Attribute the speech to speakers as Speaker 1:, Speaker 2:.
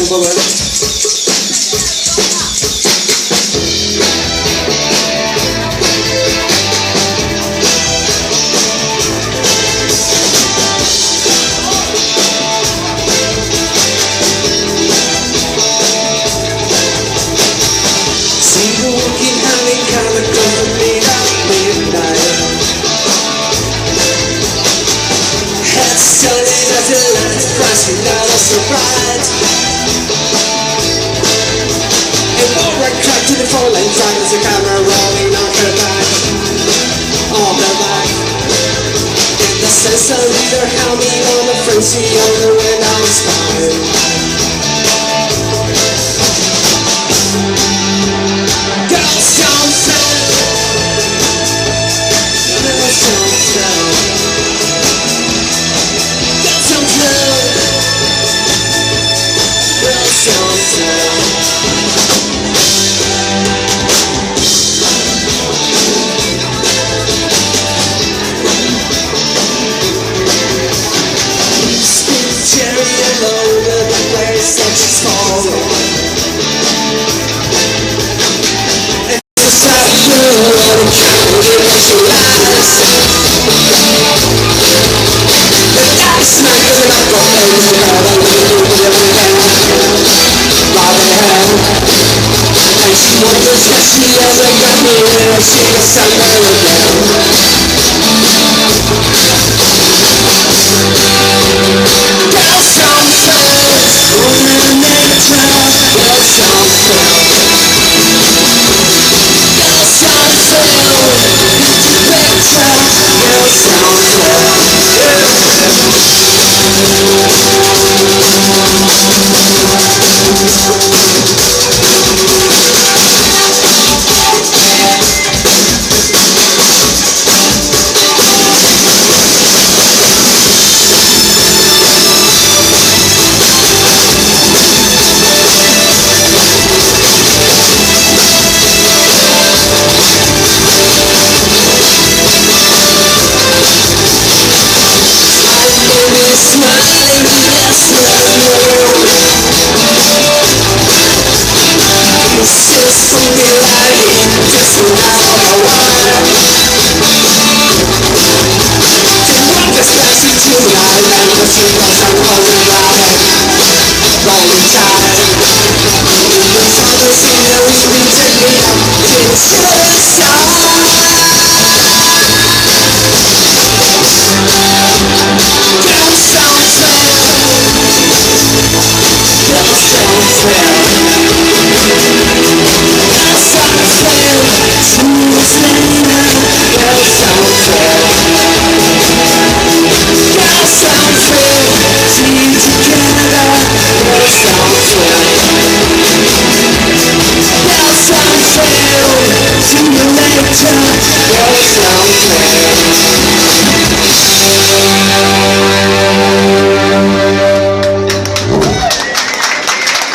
Speaker 1: tempo per... Surprise. And more right track to the four-lane track. There's a camera rolling on her back, on her back. And the sensor reader held me on the frenzy on the Windows 5. Girls don't fail. Girls don't fail. Girls don't fail. Smiling, yes,